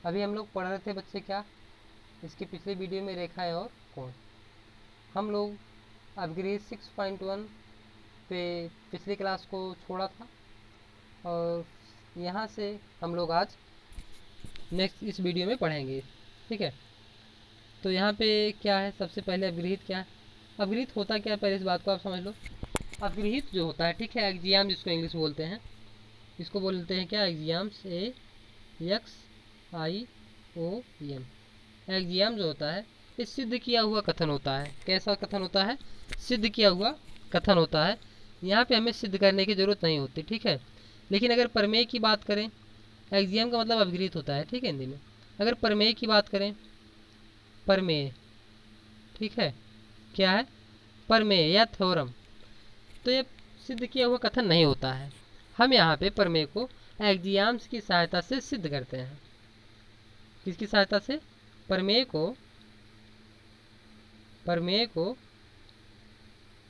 अभी हम लोग पढ़ रहे थे बच्चे क्या, इसके पिछले वीडियो में रेखाएं और कोण। हम लोग अपग्रेड 6.1 पे पिछली क्लास को छोड़ा था और यहाँ से हम लोग आज नेक्स्ट इस वीडियो में पढ़ेंगे। ठीक है, तो यहाँ पे क्या है, सबसे पहले अपग्रहित क्या है, अपग्रहित होता क्या है, पहले इस बात को आप समझ लो। अपग्रहित जो होता है, ठीक है, एक्जियाम जिसको इंग्लिश बोलते हैं, इसको बोलते हैं क्या, एक्जियाम्स, AXIOM। एक्जियाम जो होता है ये सिद्ध किया हुआ कथन होता है। कैसा कथन होता है, सिद्ध किया हुआ कथन होता है। यहाँ पे हमें सिद्ध करने की जरूरत नहीं होती, ठीक है। लेकिन अगर प्रमेय की बात करें, एक्जियम का मतलब अपग्रहित होता है, ठीक है, हिंदी में। अगर प्रमेय की बात करें, प्रमेय, ठीक है, क्या है, प्रमेय या थ्योरम, तो ये सिद्ध किया हुआ कथन नहीं होता है। हम यहाँ पे प्रमेय को एक्जियाम्स की सहायता से सिद्ध करते हैं। किसकी सहायता से, प्रमेय को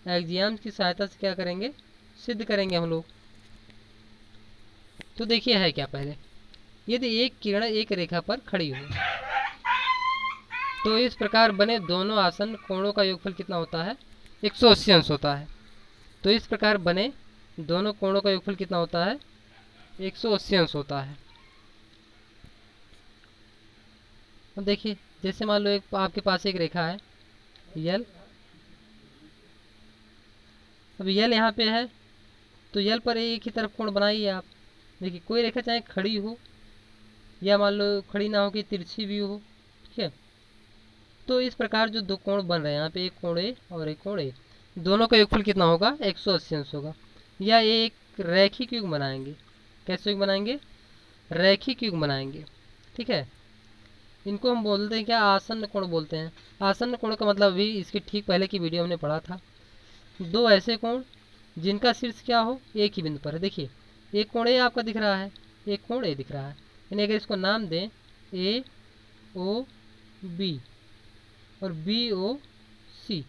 एक्जियाम्स की सहायता से क्या करेंगे, सिद्ध करेंगे हम लोग। तो देखिए है क्या, पहले यदि एक किरण एक रेखा पर खड़ी हो तो इस प्रकार बने दोनों आसन्न कोणों का योगफल कितना होता है, 180 अंश होता है। तो इस प्रकार बने दोनों कोणों का योगफल कितना होता है, 180 अंश होता है। अब देखिए, जैसे मान लो एक आपके पास एक रेखा है यल। अब यल यहाँ पे है, तो यल पर एक ही तरफ कोण बनाइए आप। देखिए कोई रेखा चाहे खड़ी हो या मान लो खड़ी ना हो कि तिरछी भी हो, ठीक है। तो इस प्रकार जो दो कोण बन रहे हैं यहाँ पे, एक कोण ए और एक कोण ए, दोनों का योगफल कितना होगा, 180 अंश होगा। या एक रैखिक युग्म बनाएंगे। कैसे युग्म बनाएंगे, रैखिक युग्म बनाएंगे, ठीक है। इनको हम बोलते हैं क्या, आसन्न कोण बोलते हैं। आसन्न कोण का मतलब भी इसके ठीक पहले की वीडियो हमने पढ़ा था। दो ऐसे कोण जिनका शीर्ष क्या हो, एक ही बिंदु पर है। देखिए एक कोण ए आपका दिख रहा है, एक कोण ए दिख रहा है, यानी अगर इसको नाम दें AOB और BOC।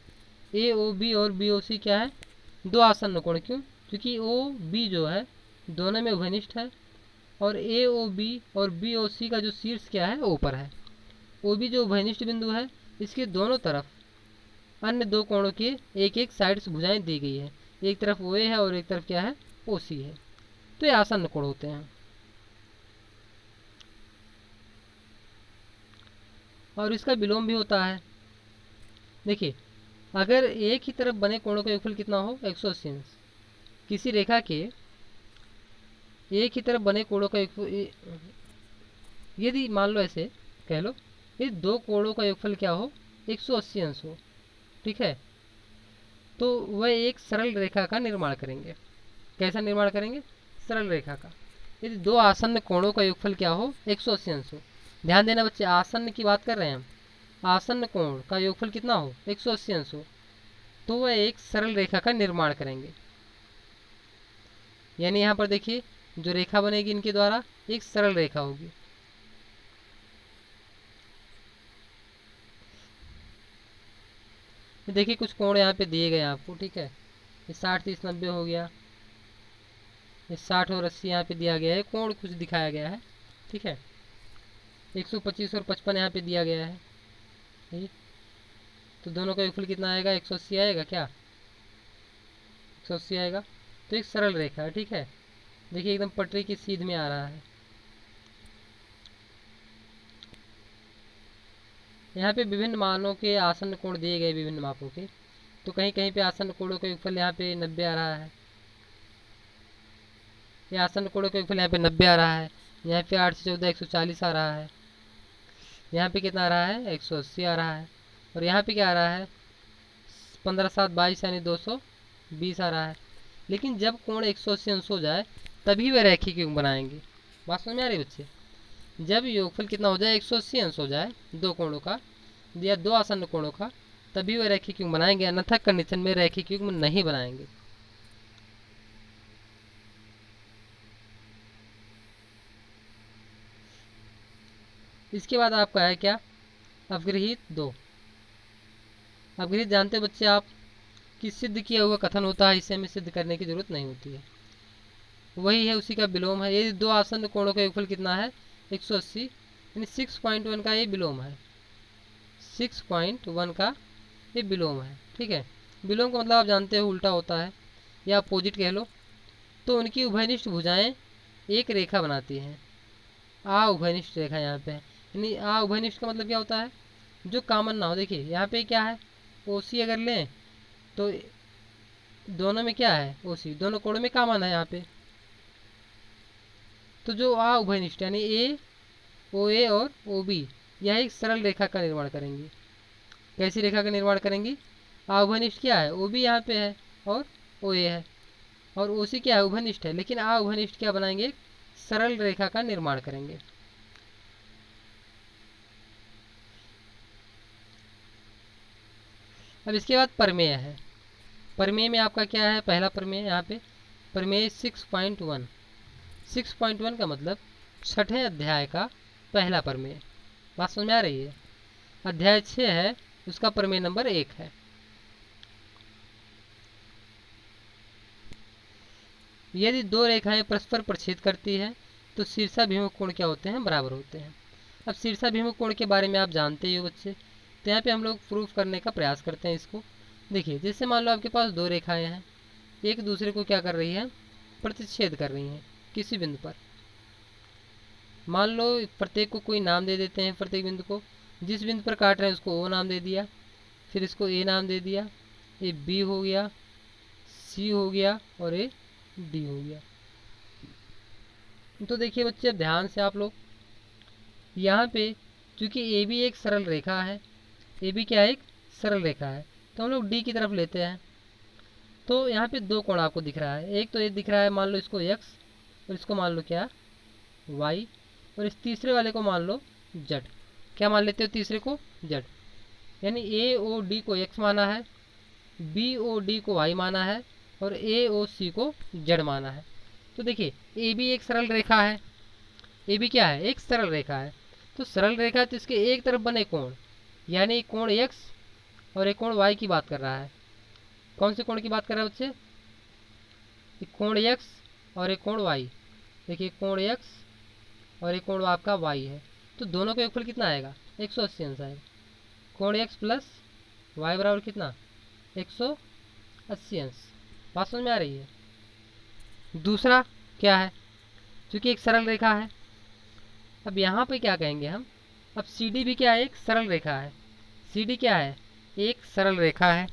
AOB और BOC क्या है, दो आसन्न कोण। क्यों, क्योंकि OB जो है दोनों में उभयनिष्ठ है और AOB और BOC का जो शीर्ष क्या है, O पर है। OB जो उभयनिष्ठ बिंदु है, इसके दोनों तरफ अन्य दो कोणों के एक एक साइड से भुजाएं दी गई है। एक तरफ OA है और एक तरफ क्या है, OC है। तो ये आसन्न कोण होते हैं। और इसका विलोम भी होता है। देखिए अगर एक ही तरफ बने कोणों का योगफल कितना हो, 180 अंश। किसी रेखा के एक ही तरफ बने कोणों का योगफल, यदि मान लो ऐसे कह लो, यदि दो कोणों का योगफल क्या हो, 180 अंश हो, ठीक है, तो वह एक सरल रेखा का निर्माण करेंगे। कैसा निर्माण करेंगे, सरल रेखा का। यदि दो आसन्न कोणों का योगफल क्या हो, 180 अंश हो। ध्यान देना बच्चे, आसन्न की बात कर रहे हैं हम। आसन्न कोण का योगफल कितना हो, 180 अंश हो, तो वह एक सरल रेखा का निर्माण करेंगे। यानी यहाँ पर देखिए जो रेखा बनेगी इनके द्वारा, एक सरल रेखा होगी। देखिए कुछ कोण यहाँ पे दिए गए आपको, ठीक है। ये 60, 30, 90 हो गया। ये 60 और 80 यहाँ पे दिया गया है, कोण कुछ दिखाया गया है, ठीक है। 125 और 55 यहाँ पे दिया गया है, ठीक। तो दोनों का योगफल कितना आएगा, 180 आएगा क्या, 180 आएगा। तो एक सरल रेखा है, ठीक है। देखिए एकदम पटरी की सीध में आ रहा है। यहाँ पे विभिन्न मानों के आसन्न कोण दिए गए, विभिन्न मापों के। तो कहीं कहीं पे आसन्न कोणों का योगफल यहाँ पे 90 आ रहा है। ये आसन्न कोणों का योगफल यहाँ पे 90 आ रहा है। यहाँ पे 8 से 14 140 आ रहा है। यहाँ पे कितना आ रहा है, 180 आ रहा है। और यहाँ पे क्या आ रहा है, 15 7 22 यानी 220 आ रहा है। लेकिन जब कोण 180 अंश हो जाए तभी वह रैखिक युग्म बनाएंगे। बात समझ में आ रही है बच्चे, जब योगफल कितना हो जाए, 180 अंश हो जाए दो कोणों का या दो आसन्न कोणों का, तभी वह रैखिक युग्म बनाएंगे, अन्यथा कंडीशन में रैखिक युग्म नहीं बनाएंगे। इसके बाद आपका है क्या, अपग्रहित 2। अपग्रहित जानते हो बच्चे आप, कि सिद्ध किया हुआ कथन होता है, इसे हमें सिद्ध करने की जरूरत नहीं होती है। वही है, उसी का विलोम है। यदि दो आसन्न कोणों का योगफल कितना है, 180, यानी 6.1 का ये विलोम है, 6.1 का ये विलोम है। ठीक है, विलोम का मतलब आप जानते हो उल्टा होता है या अपोजिट कह लो। तो उनकी उभयनिष्ठ भुजाएं एक रेखा बनाती हैं, आ उभयनिष्ठ रेखा यहाँ पे है। यानी आ उभयनिष्ठ का मतलब क्या होता है, जो कॉमन ना हो। देखिए यहाँ पे क्या है, ओसी अगर लें तो दोनों में क्या है, ओसी दोनों कोणों में कॉमन है यहाँ पे। तो जो आ उभयनिष्ठ यानी ए, ओ ए और ओ बी, यह एक सरल रेखा का निर्माण करेंगी। कैसी रेखा का निर्माण करेंगी, आ उभयनिष्ठ क्या है, ओ बी यहाँ पे है और ओ ए है, और ओ सी क्या है, उभयनिष्ठ है, लेकिन आ उभयनिष्ठ क्या बनाएंगे, एक सरल रेखा का निर्माण करेंगे। अब इसके बाद प्रमेय है। प्रमेय में आपका क्या है, पहला प्रमेय यहाँ पे प्रमेय 6.1, 6.1 का मतलब छठे अध्याय का पहला प्रमेय। बात समझ में आ रही है, अध्याय 6 है, उसका प्रमेय नंबर 1 है। यदि दो रेखाएं परस्पर प्रछेद करती हैं तो शीर्षाभिमुख कोण क्या होते हैं, बराबर होते हैं। अब शीर्षाभिमुख कोण के बारे में आप जानते ही हो बच्चे, तो यहाँ पे हम लोग प्रूफ करने का प्रयास करते हैं इसको। देखिए जैसे मान लो आपके पास दो रेखाएं हैं, एक दूसरे को क्या कर रही है, प्रतिच्छेद कर रही हैं किसी बिंदु पर। मान लो प्रत्येक को कोई नाम दे देते हैं, प्रत्येक बिंदु को जिस बिंदु पर काट रहे हैं उसको ओ नाम दे दिया, फिर इसको ए नाम दे दिया, ये बी हो गया, सी हो गया और ये डी हो गया। तो देखिए बच्चे ध्यान से आप लोग, यहाँ पे चूंकि ए भी एक सरल रेखा है, ए भी क्या है, एक सरल रेखा है, तो हम लोग डी की तरफ लेते हैं। तो यहाँ पे दो कोण आपको दिख रहा है, एक तो ये दिख रहा है मान लो इसको एक्स और इसको मान लो क्या, वाई, और इस तीसरे वाले को मान लो जेड। क्या मान लेते हो तीसरे को, जेड। यानी ए ओ डी को एक्स माना है, बी ओ डी को वाई माना है और ए ओ सी को जेड माना है। तो देखिए ए भी एक सरल रेखा है, ए भी क्या है, एक सरल रेखा है। तो सरल रेखा तो इसके एक तरफ बने कोण, यानी कोण एक्स और एक कोण वाई की बात कर रहा है। कौन से कोण की बात कर रहा है बच्चे, एक कोण एक्स और एक कोण वाई। देखिए कोण एक्स और एक कोण आपका वाई है, तो दोनों का योगफल कितना आएगा, 180 अंश आएगा। कोण एक्स प्लस वाई बराबर कितना, 180 अंश। बात समझ में आ रही है। दूसरा क्या है, क्योंकि एक सरल रेखा है, अब यहाँ पे क्या कहेंगे हम, अब सी डी भी क्या है, एक सरल रेखा है। सी डी क्या है, एक सरल रेखा है,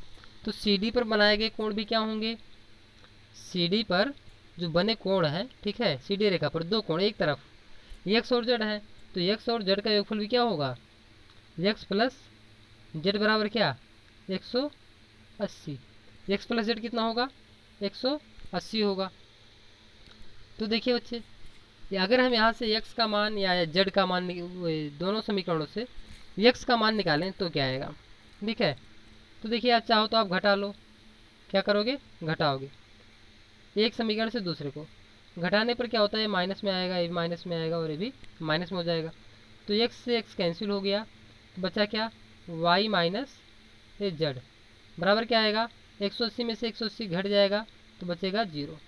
तो सी डी पर बनाए गए कोण भी क्या होंगे, सी डी पर जो बने कोण है, ठीक है, सी डी रेखा पर दो कोण एक तरफ एक्स और जेड है, तो एक्स और जेड का योगफल भी क्या होगा, एक्स प्लस जेड बराबर क्या, 180। एक्स प्लस जेड कितना होगा, 180 होगा। तो देखिए बच्चे, अगर हम यहाँ से x का मान या z का मान दोनों समीकरणों से x का मान निकालें तो क्या आएगा, ठीक है। तो देखिए आप चाहो तो आप घटा लो, क्या करोगे, घटाओगे एक समीकरण से दूसरे को, घटाने पर क्या होता है, माइनस में आएगा, ये माइनस में आएगा और ये भी माइनस में हो जाएगा। तो x से x कैंसिल हो गया, तो बचा क्या, y माइनस ये z बराबर क्या आएगा, 180 में से 180 घट जाएगा तो बचेगा 0।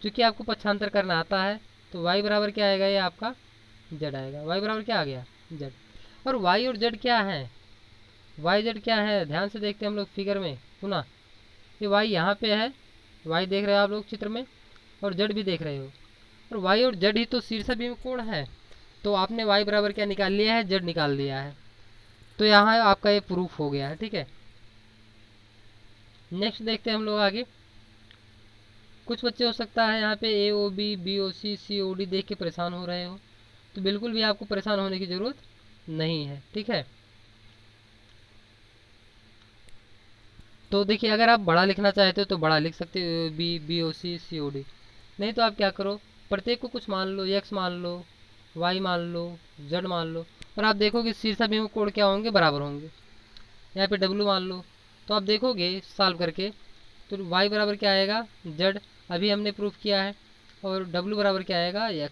क्योंकि आपको पक्षांतर करना आता है तो y बराबर क्या आएगा, ये आपका z आएगा, y बराबर क्या आ गया, z। और y और z क्या है, y z क्या है, ध्यान से देखते हैं हम लोग फिगर में, सुना, ये y यहाँ पे है, y देख रहे हो आप लोग चित्र में, और z भी देख रहे हो, और y और z ही तो शीर्षाभिमुख कोण है। तो आपने y बराबर क्या निकाल लिया है, z निकाल लिया है, तो यहाँ आपका ये प्रूफ हो गया है, ठीक है। नेक्स्ट देखते हैं हम लोग आगे। कुछ बच्चे हो सकता है यहाँ पे ए ओ बी ओ सी ओ डी देख के परेशान हो रहे हो, तो बिल्कुल भी आपको परेशान होने की ज़रूरत नहीं है, ठीक है। तो देखिए अगर आप बड़ा लिखना चाहते हो तो बड़ा लिख सकते हो, बी ओ सी ओ डी। नहीं तो आप क्या करो, प्रत्येक को कुछ मान लो, एक्स मान लो, वाई मान लो, जेड मान लो, और आप देखोगे शीर्षाभिमुख कोण क्या होंगे, बराबर होंगे। यहाँ पे डब्लू मान लो, तो आप देखोगे सॉल्व करके तो y बराबर क्या आएगा, z अभी हमने प्रूफ किया है, और w बराबर क्या आएगा, x।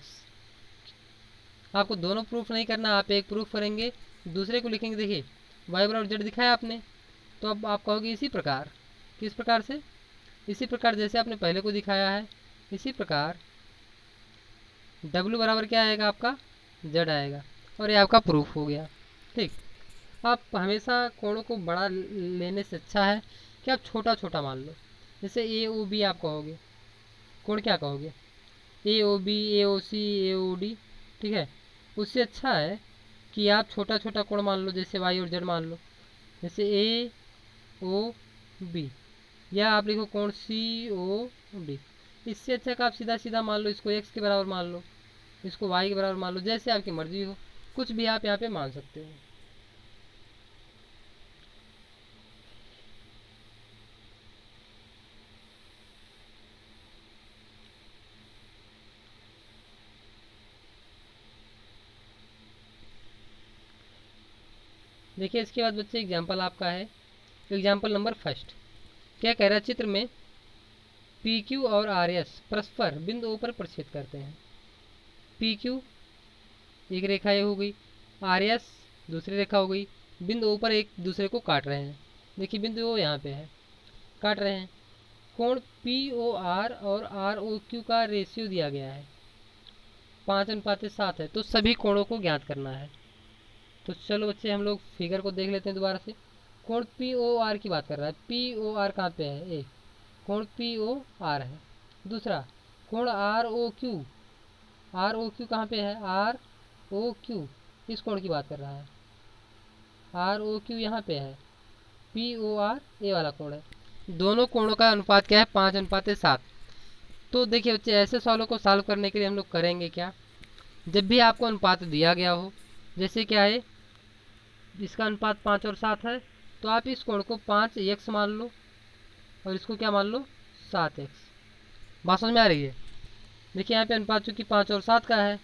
आपको दोनों प्रूफ नहीं करना, आप एक प्रूफ करेंगे दूसरे को लिखेंगे। देखिए y बराबर z दिखाया आपने, तो अब आप कहोगे इसी प्रकार, किस प्रकार से, इसी प्रकार जैसे आपने पहले को दिखाया है, इसी प्रकार w बराबर क्या आएगा आपका, z आएगा। और ये आपका प्रूफ हो गया। ठीक, आप हमेशा कोणों को बड़ा लेने से अच्छा है कि आप छोटा छोटा मान लो। जैसे ए ओ बी आप कहोगे, कोण क्या कहोगे, ए ओ बी, ए ओ सी, ए ओ डी, ठीक है। उससे अच्छा है कि आप छोटा छोटा कोण मान लो, जैसे वाई और जेड मान लो, जैसे ए ओ बी, या आप लिखो कोण सी ओ डी। इससे अच्छा कि आप सीधा सीधा मान लो, इसको एक्स के बराबर मान लो, इसको वाई के बराबर मान लो, जैसे आपकी मर्जी हो, कुछ भी आप यहाँ पे मान सकते हो। देखिए इसके बाद बच्चे एग्जाम्पल आपका है, एग्जाम्पल नंबर फर्स्ट। क्या कह रहा है, चित्र में पी क्यू और आर एस परस्पर बिंदु ओ पर प्रक्षेप करते हैं। पी क्यू एक रेखा ये हो गई, आर एस दूसरी रेखा हो गई, बिंदु ओ पर एक दूसरे को काट रहे हैं। देखिए बिंदु ओ यहाँ पे है, काट रहे हैं। कोण पी ओ आर और आर ओ क्यू का रेशियो दिया गया है 5:7 है, तो सभी कोणों को ज्ञात करना है। तो चलो बच्चे हम लोग फिगर को देख लेते हैं दोबारा से। कोण पी ओ आर की बात कर रहा है, पी ओ आर कहाँ पे है, ए, कोण पी ओ आर है। दूसरा कोण R O Q, R O Q कहाँ पे है, आर ओ क्यू, इस कोण की बात कर रहा है, आर ओ क्यू यहाँ पे है, पी ओ आर ए वाला कोण है। दोनों कोणों का अनुपात क्या है, 5:7। तो देखिए बच्चे ऐसे सवालों को सॉल्व करने के लिए हम लोग करेंगे क्या, जब भी आपको अनुपात दिया गया हो, जैसे क्या है इसका अनुपात 5 और 7 है, तो आप इस कोण को 5x मान लो और इसको क्या मान लो 7x। बात समझ में आ रही है। देखिए यहाँ पे अनुपात चूंकि 5 और 7 का है,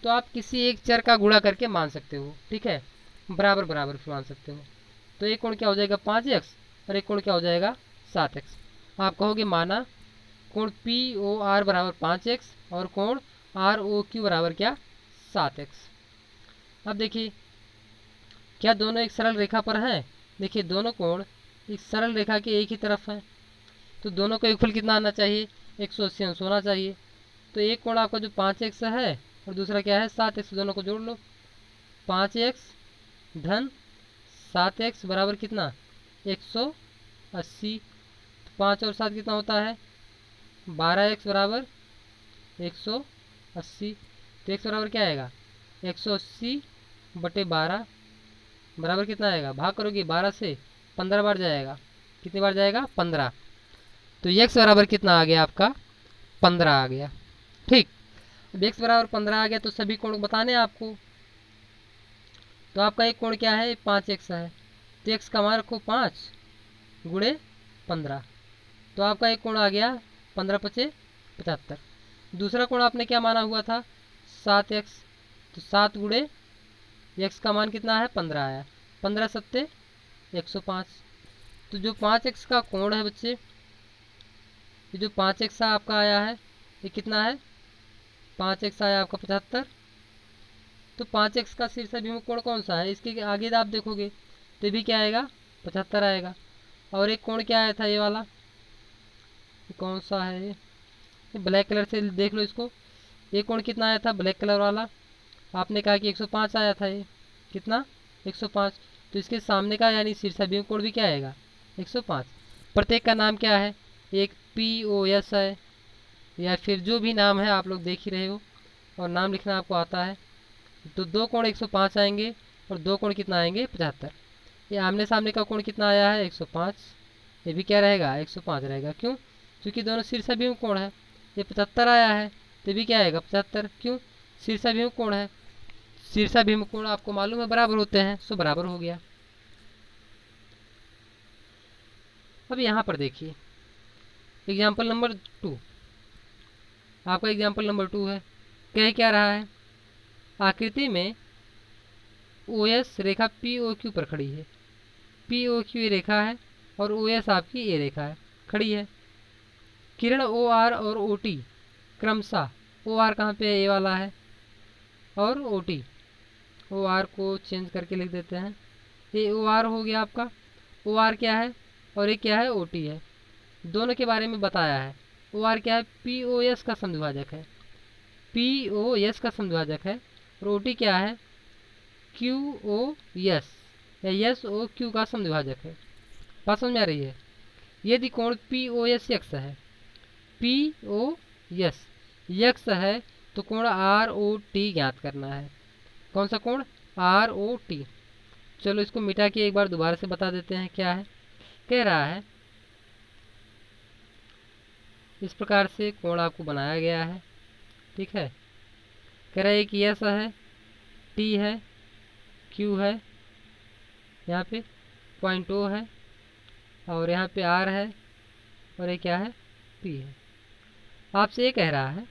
तो आप किसी एक चर का गुणा करके मान सकते हो, ठीक है, बराबर बराबर मान सकते हो। तो एक कोण क्या हो जाएगा 5x और एक कोण क्या हो जाएगा 7x। आप कहोगे माना कोण पी ओ आर बराबर 5x और कोण आर ओ क्यू बराबर क्या 7x। अब देखिए क्या दोनों एक सरल रेखा पर हैं। देखिए दोनों कोण एक सरल रेखा के एक ही तरफ हैं, तो दोनों का योगफल कितना आना चाहिए, 180 अंश होना चाहिए। तो एक कोण आपका जो 5x है और दूसरा क्या है 7x, दोनों को जोड़ लो। 5x धन 7x बराबर कितना 180। 5 और 7 कितना होता है 12x बराबर 180। तो x बराबर क्या आएगा 180/12 बराबर कितना आएगा, भाग करोगे 12 से 15 बार जाएगा, कितनी बार जाएगा 15। तो x बराबर कितना आ गया आपका 15 आ गया। ठीक, अब x बराबर 15 आ गया तो सभी कोण बताने हैं आपको। तो आपका एक कोण क्या है 5x है, तो x का मान रखो 5 गुणे 15, तो आपका एक कोण आ गया 15×5 = 75। दूसरा कोण आपने क्या माना हुआ था 7x, तो 7 गुणे x का मान कितना है 15 आया, 15×7 = 105। तो जो 5x का कोण है बच्चे, ये जो 5x आपका आया है ये कितना है 5x आया आपका 75। तो 5x का शीर्ष अभिमुख कोण कौन सा है, इसके आगे आप देखोगे तो भी क्या आएगा 75 आएगा। और एक कोण क्या आया था ये वाला, ये कौन सा है, ये ब्लैक कलर से देख लो इसको, ये कोण कितना आया था ब्लैक कलर वाला, आपने कहा कि 105 आया था, ये कितना 105। तो इसके सामने का यानी शीर्षाभिमुख कोण भी क्या आएगा 105। प्रत्येक का नाम क्या है, एक POS है या फिर जो भी नाम है आप लोग देख ही रहे हो और नाम लिखना आपको आता है। तो दो कोण 105 आएंगे और दो कोण कितना आएंगे 75। ये आमने सामने का कोण कितना आया है 105, ये भी क्या रहेगा 105 रहेगा। क्यों, क्योंकि दोनों शीर्षाभिमुख कोण है। ये 75 आया है तो भी क्या आएगा 75, क्यों शीर्षाभिमुख कोण है। शीर्षाभिमुख कोण आपको मालूम है बराबर होते हैं, सो बराबर हो गया। अब यहाँ पर देखिए एग्जाम्पल नंबर 2, आपका एग्जाम्पल नंबर 2 है, कह क्या रहा है, आकृति में OS रेखा POQ पर खड़ी है। POQ ये रेखा है और OS आपकी ये रेखा है खड़ी है। किरण OR और OT क्रमशः, OR कहाँ पे ये वाला है और OT, OR को चेंज करके लिख देते हैं, ये OR हो गया आपका, OR क्या है और ये क्या है OT है। दोनों के बारे में बताया है। OR क्या है POS का समद्विभाजक है, POS का समद्विभाजक है, और OT क्या है क्यू ओ यस या यस ओ क्यू का समद्विभाजक है। बात समझ में आ रही है? यदि कोण पी ओ एस यक्स है, पी ओ यस यक्स है, तो कोण आर ओ टी ज्ञात करना है। कौन सा कोण? R O T. चलो इसको मिटा के एक बार दोबारा से बता देते हैं क्या है। कह रहा है इस प्रकार से कोण आपको बनाया गया है, ठीक है। कह रहा है कि एस है, टी है, क्यू है, यहाँ पे पॉइंट ओ है, और यहाँ पे आर है, और ये क्या है? पी है। आपसे ये कह रहा है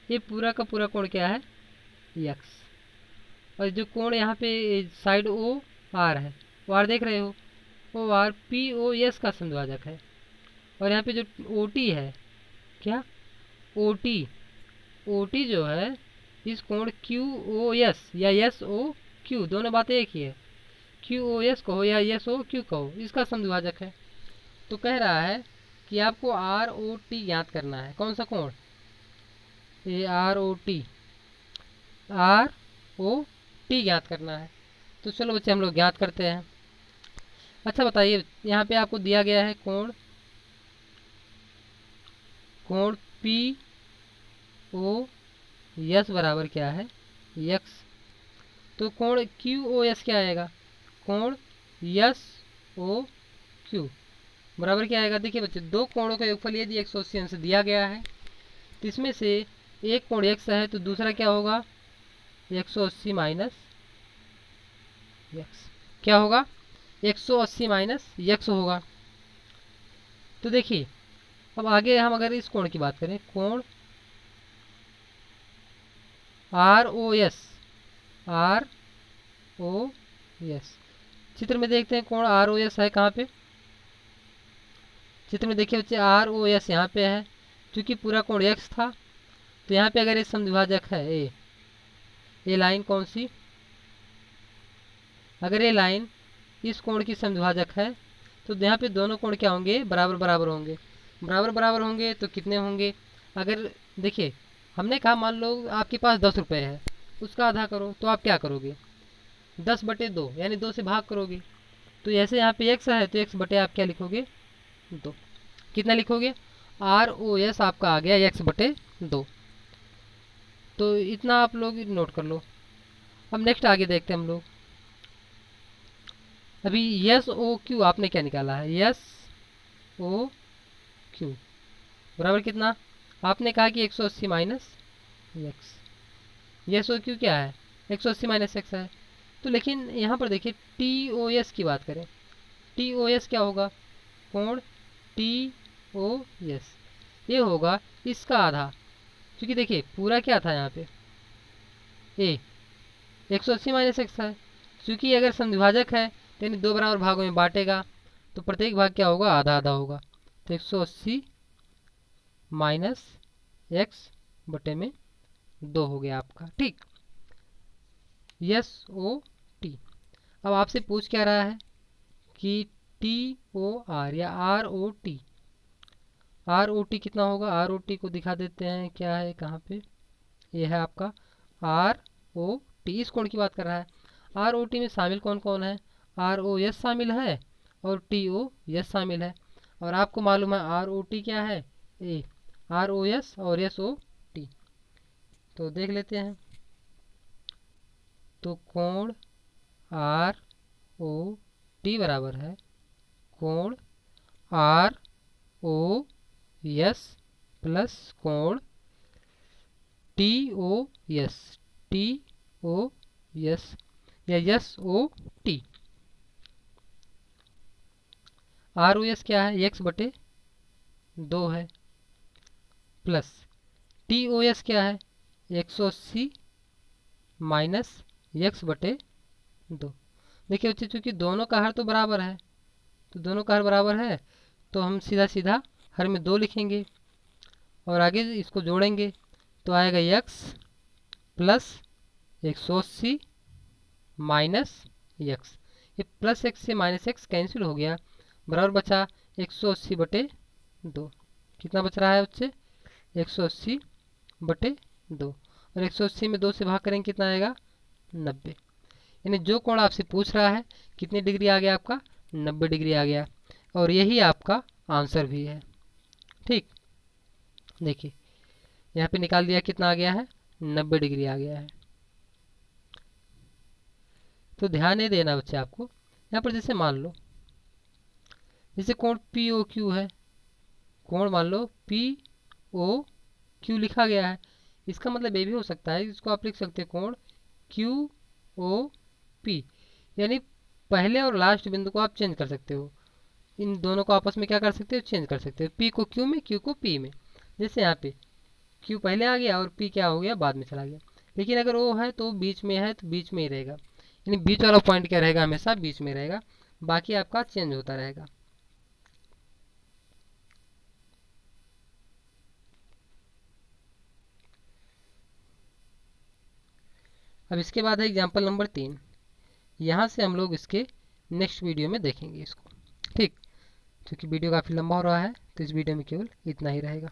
ये पूरा का पूरा कोण क्या है? यक्स। और जो कोण यहाँ पे साइड ओ आर है, वो आर देख रहे हो, वो आर पी ओ एस का समद्विभाजक है। और यहाँ पे जो ओ टी है, क्या? ओ टी जो है इस कोण क्यू ओ एस या एस ओ क्यू, दोनों बातें एक ही है, क्यू ओ एस कहो या एस ओ क्यू कहो, इसका समद्विभाजक है। तो कह रहा है कि आपको आर ओ टी ज्ञात करना है। कौन सा कोण? ये आर ओ टी ज्ञात करना है। तो चलो बच्चे हम लोग ज्ञात करते हैं। अच्छा बताइए, यहाँ पे आपको दिया गया है कोण पी ओ यस बराबर क्या है? यक्स। तो कोण क्यू ओ एस क्या आएगा? कोण यस ओ क्यू बराबर क्या आएगा? देखिए बच्चे, दो कोणों का योगफल यदि 180 अंश दिया गया है, तो इसमें से एक कोण एक्स है तो दूसरा क्या होगा? 180 माइनस यक्स। क्या होगा? 180 माइनस यक्स होगा। तो देखिए अब आगे हम अगर इस कोण की बात करें, कोण आर ओ एस, चित्र में देखते हैं कोण आर ओ एस है कहाँ पे? चित्र में देखिए बच्चे, आर ओ एस यहाँ पे है। क्योंकि पूरा कोण एक्स था, तो यहाँ पे अगर ये समद्विभाजक है ये लाइन कौन सी? अगर ये लाइन इस कोण की समद्विभाजक है, तो यहाँ पे दोनों कोण क्या होंगे? बराबर बराबर होंगे। बराबर बराबर होंगे तो कितने होंगे? अगर देखिए हमने कहा मान लो आपके पास 10 रुपये है, उसका आधा करो, तो आप क्या करोगे? 10/2 यानी 2 से भाग करोगे। तो ऐसे यहाँ पे x है तो x बटे आप क्या लिखोगे? 2। कितना लिखोगे? आर ओ एस आपका आ गया x/2। तो इतना आप लोग नोट कर लो। अब नेक्स्ट आगे देखते हैं हम लोग। अभी यस ओ क्यू आपने क्या निकाला है? यस ओ क्यू बराबर कितना? आपने कहा कि 180 minus x. S O Q क्या है? 180 माइनस एक्स है। तो लेकिन यहाँ पर देखिए टी ओ एस की बात करें, टी ओ एस क्या होगा? कोण टी ओ एस ये होगा इसका आधा। क्योंकि देखिए पूरा क्या था यहाँ पे? ए 180 माइनस एक्स है। क्योंकि अगर समद्विभाजक है यानी 2 बराबर भागों में बांटेगा, तो प्रत्येक भाग क्या होगा? आधा आधा होगा। तो 180 माइनस एक्स बटे में 2 हो गया आपका, ठीक। S O T. अब आपसे पूछ क्या रहा है कि टी ओ आर या R O T, R O T कितना होगा? आर ओ टी को दिखा देते हैं क्या है, कहाँ पे? ये है आपका आर ओ टी। इस कोण की बात कर रहा है। आर ओ टी में शामिल कौन कौन है? आर ओ एस शामिल है और टी ओ एस शामिल है। और आपको मालूम है आर ओ टी क्या है? ए आर ओ एस और एस ओ टी। तो देख लेते हैं। तो कोण आर ओ टी बराबर है कोण आर ओ एस प्लस कोण T O S, T O S या S O T. R O S क्या है? x/2 है, प्लस टी ओ एस क्या है? 180 माइनस x/2। देखिए बच्चे, चूँकि दोनों का हर तो बराबर है, तो दोनों का हर बराबर है तो हम सीधा सीधा हर में 2 लिखेंगे और आगे इसको जोड़ेंगे तो आएगा x प्लस 180 माइनस x। ये प्लस x से माइनस x कैंसिल हो गया, बराबर बचा 180/2। कितना बच रहा है बच्चे? 180/2। और 180 में 2 से भाग करेंगे कितना आएगा 90। यानी जो कोण आपसे पूछ रहा है कितनी डिग्री आ गया आपका 90 डिग्री आ गया, और यही आपका आंसर भी है। ठीक, देखिए यहाँ पे निकाल दिया कितना आ गया है 90 डिग्री आ गया है। तो ध्यान नहीं देना बच्चे आपको, यहाँ पर जैसे मान लो जैसे कोण पी ओ क्यू है, कोण मान लो पी ओ क्यू लिखा गया है, इसका मतलब ये भी हो सकता है इसको आप लिख सकते हैं कोण क्यू ओ पी, यानी पहले और लास्ट बिंदु को आप चेंज कर सकते हो, इन दोनों को आपस में क्या कर सकते हो चेंज कर सकते हो, पी को क्यू में क्यू को पी में। जैसे यहाँ पे क्यू पहले आ गया और पी क्या हो गया बाद में चला गया, लेकिन अगर ओ है तो बीच में है तो बीच में ही रहेगा, यानी बीच वाला पॉइंट क्या रहेगा हमेशा बीच में रहेगा, बाकी आपका चेंज होता रहेगा। अब इसके बाद है एग्जाम्पल नंबर 3, यहाँ से हम लोग इसके नेक्स्ट वीडियो में देखेंगे इसको। ठीक, क्योंकि वीडियो काफ़ी लंबा हो रहा है तो इस वीडियो में केवल इतना ही रहेगा।